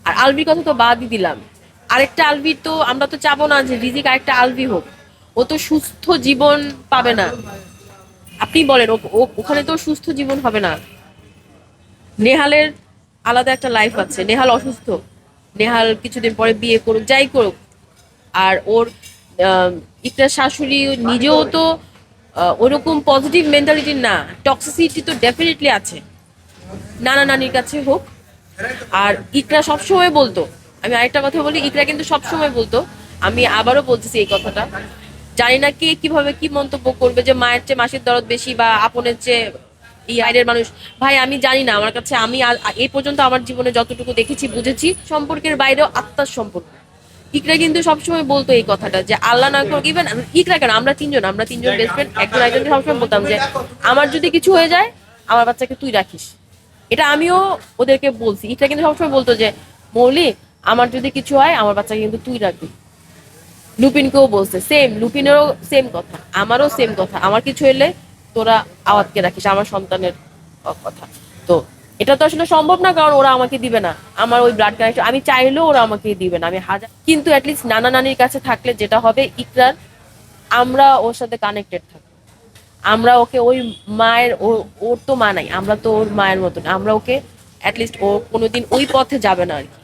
আর আলভির কথা তো বাদই দিলাম, আরেকটা আলভি তো আমরা তো চাবো না যে রিজিক আরেকটা আলভি হোক। ও তো সুস্থ জীবন পাবে না। আপনি বলেন ওখানে তো সুস্থ জীবন হবে না। নেহালের আলাদা একটা লাইফ আছে, নেহাল অসুস্থ, নেহাল কিছুদিন পরে বিয়ে করুক যাই করুক। আর ওর একটা শাশুড়ি নিজেও তো ওরকম পজিটিভ মেন্টালিটির না, টক্সিসিটি তো ডেফিনেটলি আছে। নানা নানির কাছে হোক। আর ইকরা সবসময় বলতো, আমি আরেকটা কথা বলি, ইকরা কিন্তু সবসময় বলতো, আমি আবারও বলতেছি এই কথাটা, জানি না কে কিভাবে কি মন্তব্য করবে যে মায়ের চেয়ে মাসির দরদ বেশি বা আপনের চেয়ে এই আইনের মানুষ। ভাই আমি জানি না, আমার কাছে আমি এই পর্যন্ত আমার জীবনে যতটুকু দেখেছি বুঝেছি সম্পর্কের বাইরেও আত্মার সম্পর্ক। ইকরা কিন্তু সবসময় বলতো এই কথাটা যে আল্লাহ না করুক, ইভেন ইকরা কেন, আমরা তিনজন বেস্ট ফ্রেন্ড একজন একজনকে সবসময় বলতাম যে আমার যদি কিছু হয়ে যায় আমার বাচ্চাকে তুই রাখিস। এটা আমিও ওদেরকে বলছি। ইকরা কিন্তু সবসময় বলতো যে মৌলি, আমার যদি কিছু হয় আমার বাচ্চাকে কিন্তু তুই রাখবি। লুপিনকেও বলছে সেম, লুপিনেরও সেম কথা, আমারও সেম কথা, আমার কিছু হলে তোরা আওয়াজকে রাখিস, আমার সন্তানের কথা। তো এটা তো আসলে সম্ভব না, কারণ ওরা আমাকে দিবে না, আমার ওই ব্লাড কানেকশন আমি চাইলেও ওরা আমাকে দিবে না, আমি হাজার, কিন্তু অ্যাটলিস্ট নানা নানির কাছে থাকলে যেটা হবে ইকরার, আমরা ওর সাথে কানেক্টেড থাকবো। আমরা ওকে ওই মায়ের ওর তো মা নাই, আমরা তো ওর মায়ের মতন, আমরা ওকে অ্যাটলিস্ট ও কোনোদিন ওই পথে যাবে না আর কি।